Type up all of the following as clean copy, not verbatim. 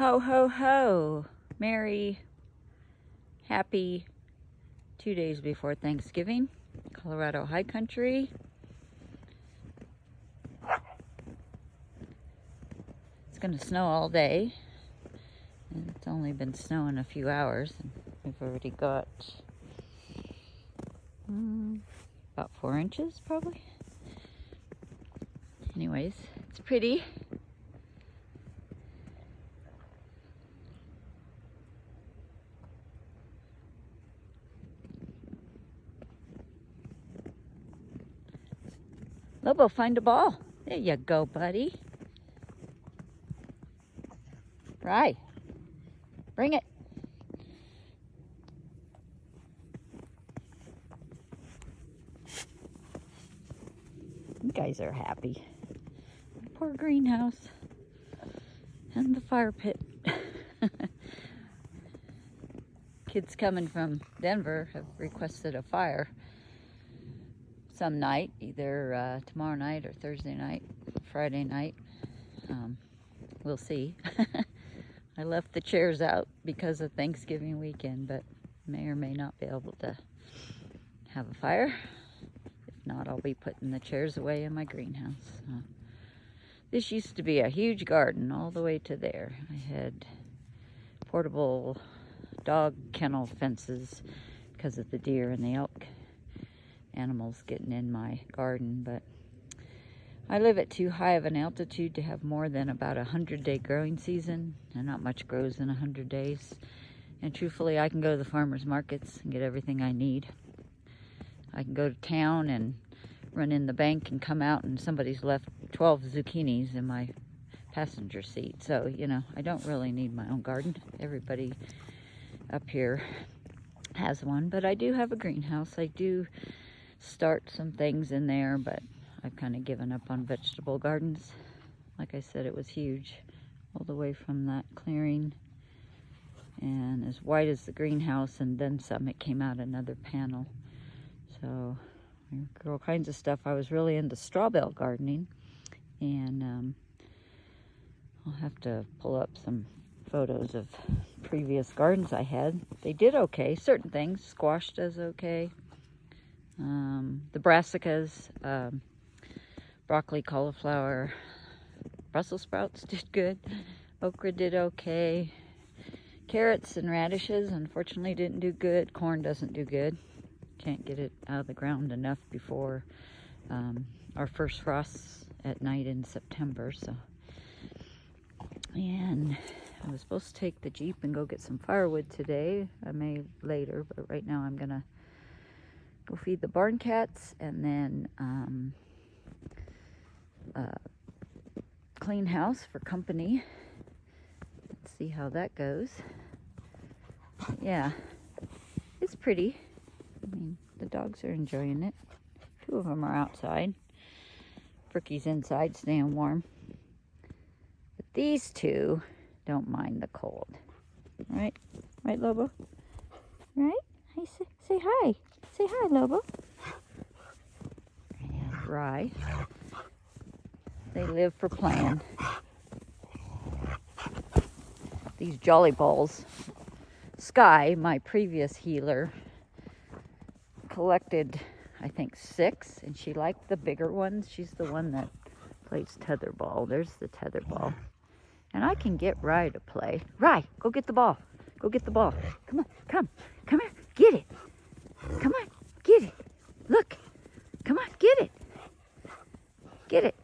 Ho, ho, ho. Merry, happy 2 days before Thanksgiving, Colorado High Country. It's going to snow all day, and it's only been snowing a few hours, and we've already got about 4 inches probably. Anyways, it's pretty. Lobo, find a ball. There you go, buddy. Right. Bring it. You guys are happy. Poor greenhouse and the fire pit. Kids coming from Denver have requested a fire some night, either tomorrow night or Thursday night, Friday night. We'll see. I left the chairs out because of Thanksgiving weekend, but may or may not be able to have a fire. If not, I'll be putting the chairs away in my greenhouse. This used to be a huge garden all the way to there. I had portable dog kennel fences because of the deer and the elk animals getting in my garden, but I live at too high of an altitude to have more than about 100-day growing season, and not much grows in 100 days. And truthfully, I can go to the farmers markets and get everything I need. I can go to town and run in the bank and come out and somebody's left 12 zucchinis in my passenger seat. So, you know, I don't really need my own garden. Everybody up here has one, but I do have a greenhouse. I do start some things in there, but I've kind of given up on vegetable gardens. Like I said, it was huge all the way from that clearing, and as wide as the greenhouse, and then some. It came out another panel. So I grew all kinds of stuff. I was really into straw bale gardening, and I'll have to pull up some photos of previous gardens I had. They did okay. Certain things, squash does okay. The brassicas, broccoli, cauliflower, Brussels sprouts did good. Okra did okay. Carrots and radishes unfortunately didn't do good. Corn doesn't do good. Can't get it out of the ground enough before our first frosts at night in September. So, and I was supposed to take the Jeep and go get some firewood today. I may later, but right now I'm gonna go feed the barn cats and then clean house for company. Let's see how that goes. Yeah, it's pretty. I mean, the dogs are enjoying it. 2 of them are outside. Brooky's inside staying warm. But these 2 don't mind the cold. Right? Right, Lobo? Right? Hey, say hi. Say hi, Lobo. And Rye. They live for playing. These Jolly Balls. Sky, my previous healer, collected, I think, 6, and she liked the bigger ones. She's the one that plays tetherball. There's the tetherball. And I can get Rye to play. Rye, go get the ball. Go get the ball. Come on, come here, get it. Come on, get it. Look, come on, get it. Get it.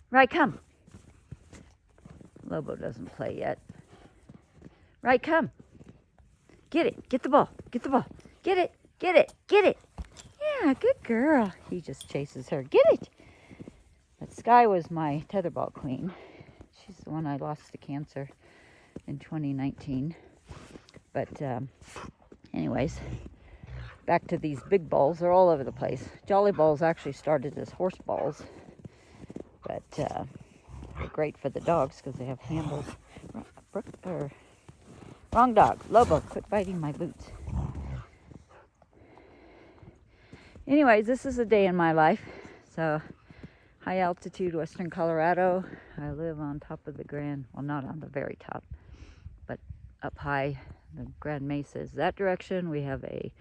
Rye, come. Lobo doesn't play yet. Rye, come. Get it. Get the ball. Get the ball. Get it. Get it. Get it. Yeah, good girl. He just chases her. Get it. But Sky was my tetherball queen. She's the one I lost to cancer in 2019. But anyways, back to these big balls. They're all over the place. Jolly Balls actually started as horse balls, but they're great for the dogs because they have handles. Wrong dog. Lobo, quit biting my boots. Anyways, this is a day in my life. So, high altitude, western Colorado. I live on top of the Grand, well, not on the very top, but up high, the Grand Mesa is that direction. We have a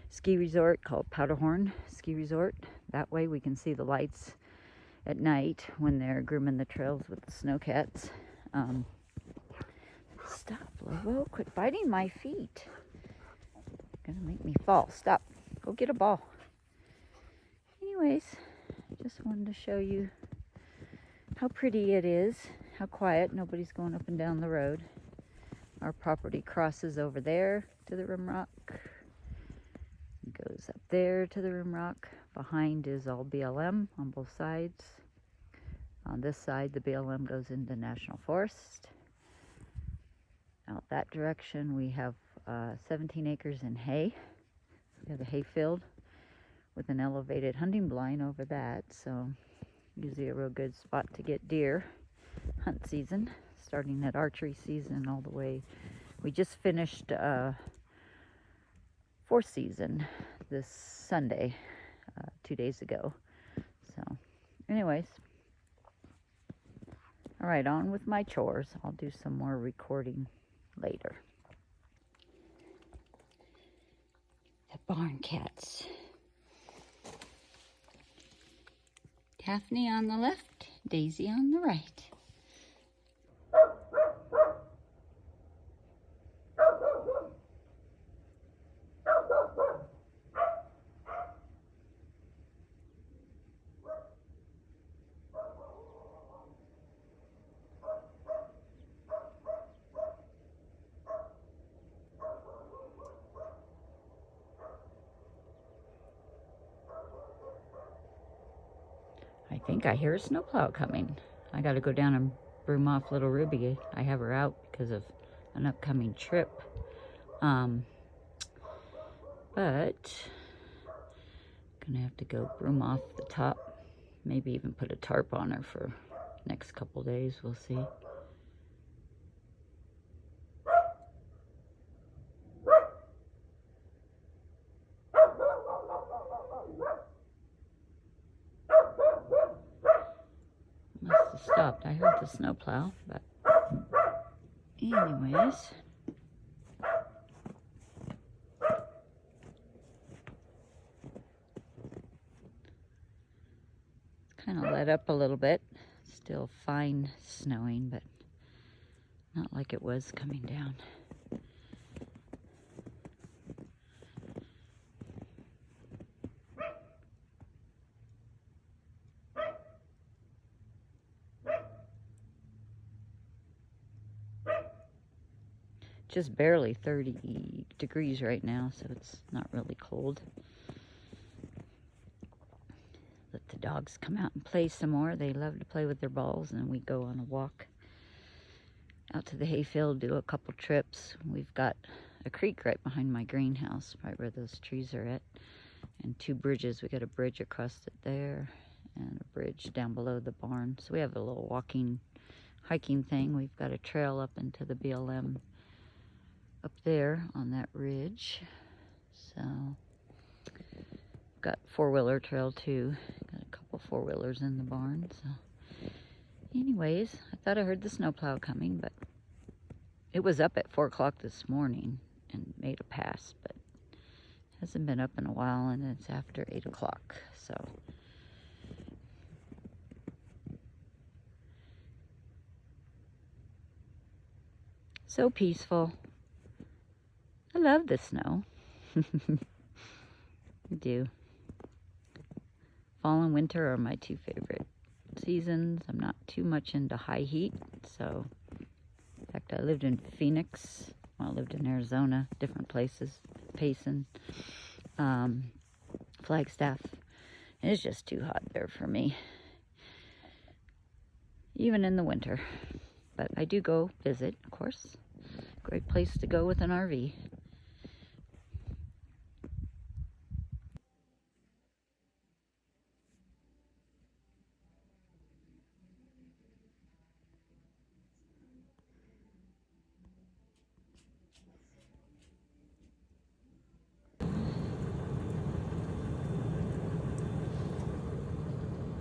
ski resort called Powderhorn Ski Resort. That way we can see the lights at night when they're grooming the trails with the snowcats. Stop, Lobo. Quit biting my feet. Gonna make me fall. Stop. Go get a ball. Anyways, just wanted to show you how pretty it is, how quiet. Nobody's going up and down the road. Our property crosses over there to the Rimrock. Goes up there to the Rimrock. Behind is all BLM on both sides. On this side, the BLM goes into National Forest. Out that direction, we have 17 acres in hay. We have a hay field with an elevated hunting blind over that, so usually a real good spot to get deer hunt season, starting at archery season all the way. We just finished fourth season this Sunday, 2 days ago. So anyways, all right, on with my chores. I'll do some more recording later. The barn cats. Daphne on the left, Daisy on the right. I think I hear a snowplow coming. I got to go down and broom off little Ruby. I have her out because of an upcoming trip. But gonna have to go broom off the top. Maybe even put a tarp on her for next couple days. We'll see. Must have stopped. I heard the snowplow, but anyways. Kind of let up a little bit. Still fine snowing, but not like it was coming down. Just barely 30 degrees right now, so it's not really cold. Let the dogs come out and play some more. They love to play with their balls, and we go on a walk out to the hayfield, do a couple trips. We've got a creek right behind my greenhouse, right where those trees are at, and two bridges. We got a bridge across it there and a bridge down below the barn. So we have a little walking, hiking thing. We've got a trail up into the BLM up there on that ridge. So got four-wheeler trail too. Got a couple four-wheelers in the barn. So anyways, I thought I heard the snowplow coming, but it was up at 4 o'clock this morning and made a pass, but hasn't been up in a while, and it's after 8 o'clock. So peaceful. I love the snow. I do. Fall and winter are my two favorite seasons. I'm not too much into high heat, so in fact I lived in Phoenix. Well, I lived in Arizona, different places, Payson, Flagstaff. It's just too hot there for me, even in the winter. But I do go visit, of course. Great place to go with an RV.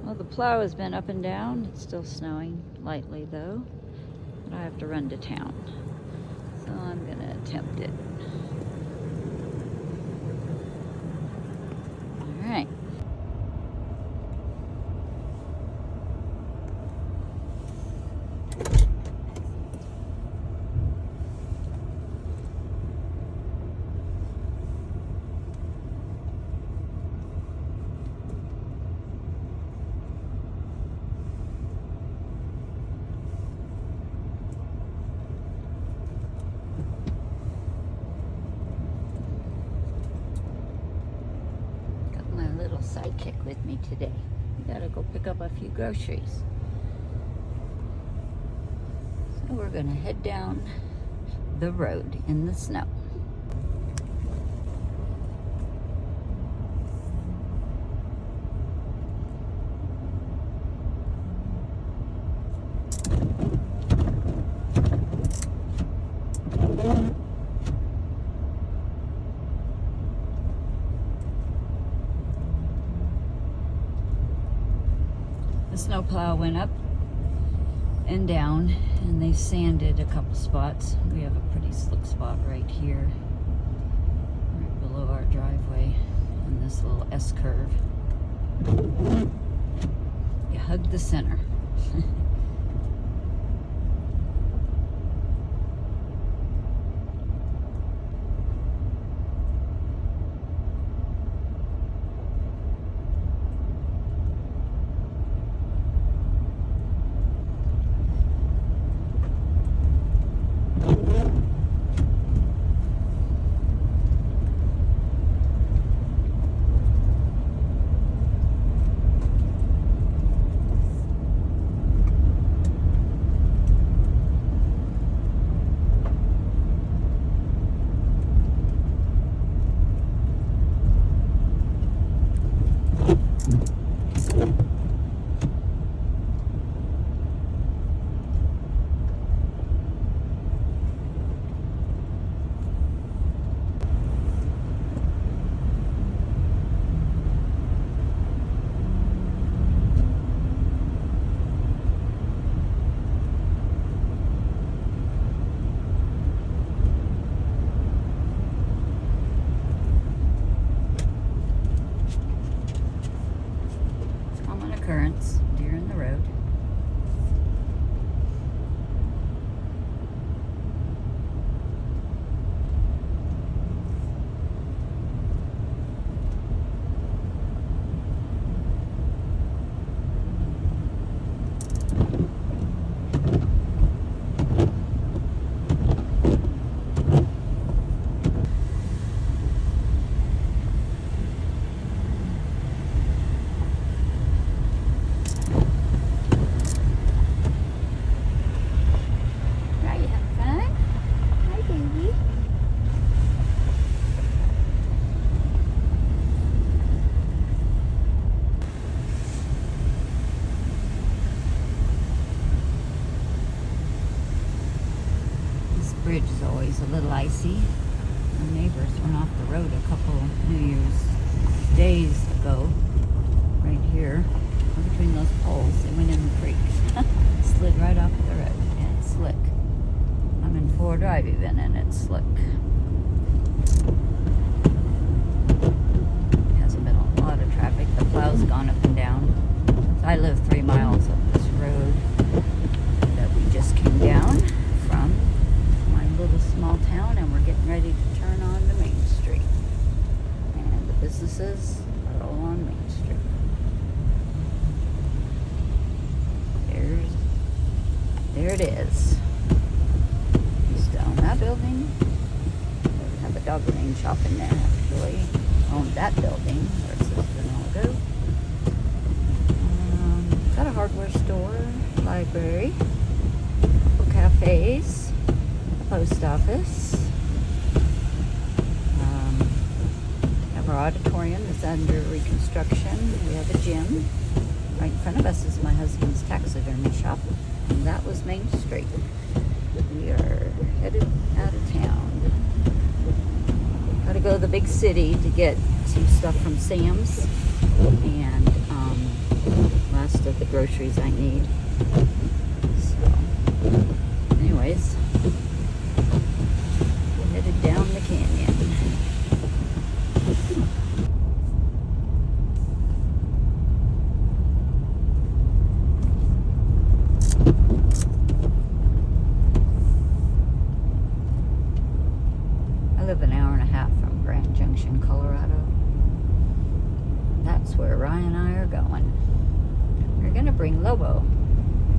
Well, the plow has been up and down. It's still snowing lightly though, but I have to run to town. So I'm gonna attempt it. All right. Little sidekick with me today. We gotta go pick up a few groceries. So we're gonna head down the road in the snow. The snowplow went up and down, and they sanded a couple spots. We have a pretty slick spot right here, right below our driveway, on this little S curve. You hug the center. Occurrence, deer in the road. Bridge is always a little icy. Our neighbors went off the road a couple New Year's days ago, right here, between those poles. They went in the creek, slid right off the road, and it's slick. I'm in 4 Drive even, and it's slick. Hasn't been a lot of traffic. The plow's gone up and down. I live 3 miles up this road that we just came down from. Little small town, and we're getting ready to turn on to Main Street, and the businesses are all on Main Street. There it is. Used to own that building. We have a dog lane shop in there. Actually owned that building where sister-in-law go. Got a hardware store, library, couple cafes, post office. Have our auditorium that's under reconstruction. We have a gym. Right in front of us is my husband's taxidermy shop, and that was Main Street. We are headed out of town. Gotta go to the big city to get some stuff from Sam's and last of the groceries I need. So, anyways.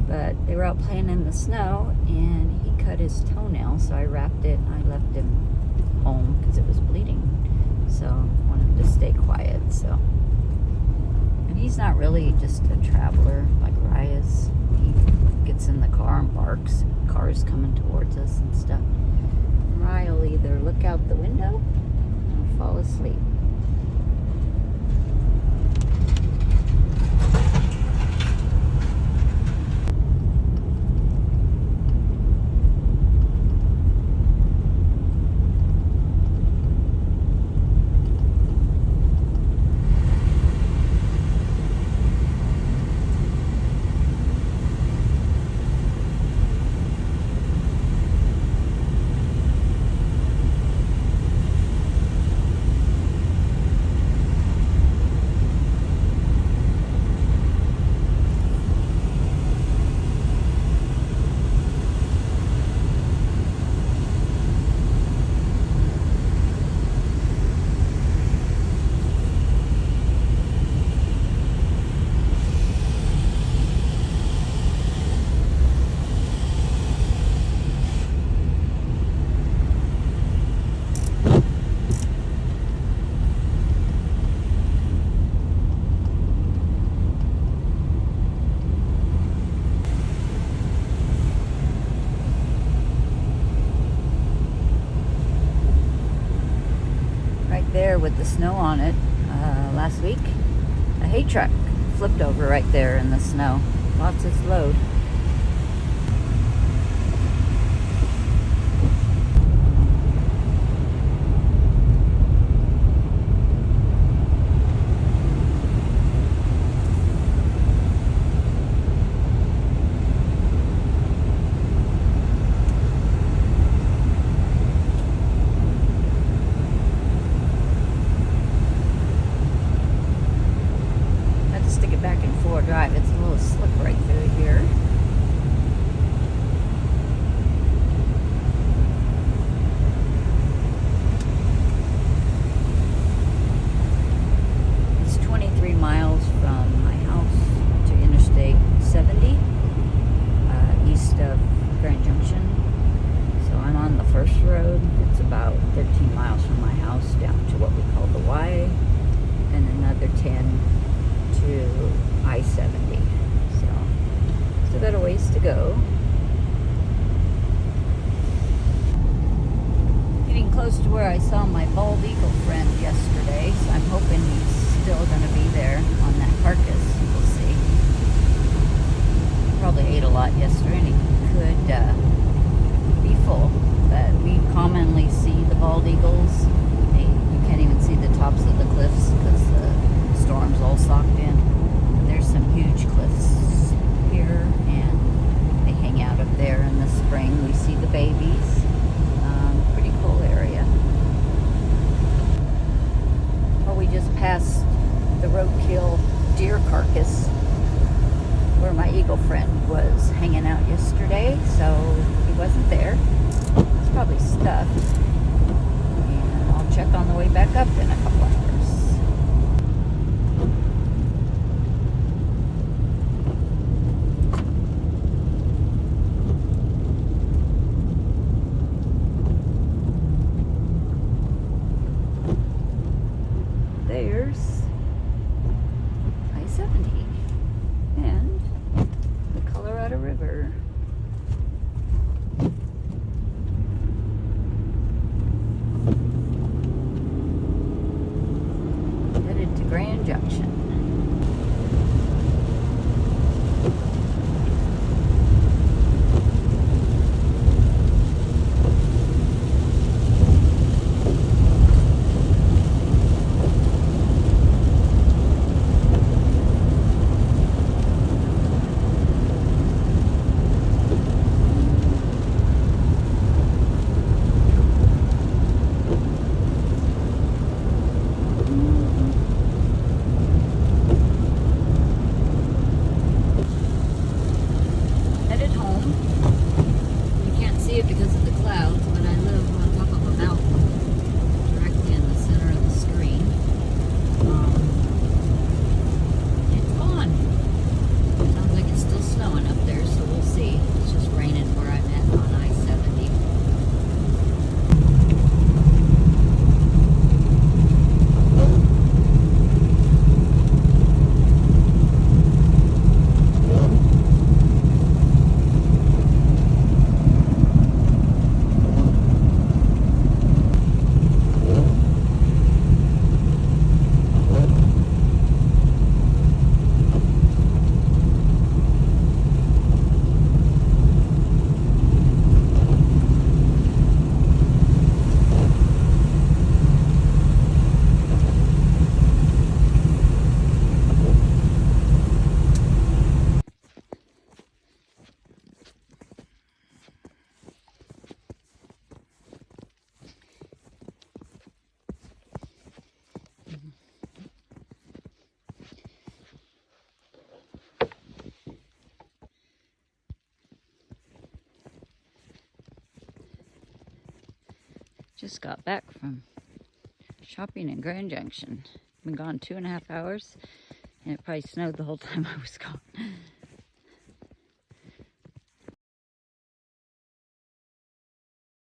But they were out playing in the snow, and he cut his toenail, so I wrapped it and I left him home because it was bleeding. So I wanted him to stay quiet. So, and he's not really just a traveler like Raya's. He gets in the car and barks. Cars coming towards us and stuff. Raya will either look out the window or fall asleep. There with the snow on it last week, a hay truck flipped over right there in the snow. Lost its load. Drive. It's a little slick right through here. It's 23 miles from my house to Interstate 70, east of Grand Junction. So I'm on the first road. It's about 13 miles from my house down to what we call the Y, and another 10 to I-70. So still got a ways to go. Getting close to where I saw my bald eagle friend yesterday, so I'm hoping he's still going to be there on that carcass. We'll see. Probably ate a lot yesterday, and he could be full, but we commonly see the bald eagles. You can't even see the tops of the cliffs because the storm's all socked in. There's some huge cliffs here, and they hang out up there in the spring. We see the babies. Pretty cool area. Well, we just passed the roadkill deer carcass where my eagle friend was hanging out yesterday, so he wasn't there. It's probably stuffed. And I'll check on the way back up in a couple hours. There's I-70 and the Colorado River. Just got back from shopping in Grand Junction. Been gone 2.5 hours, and it probably snowed the whole time I was gone.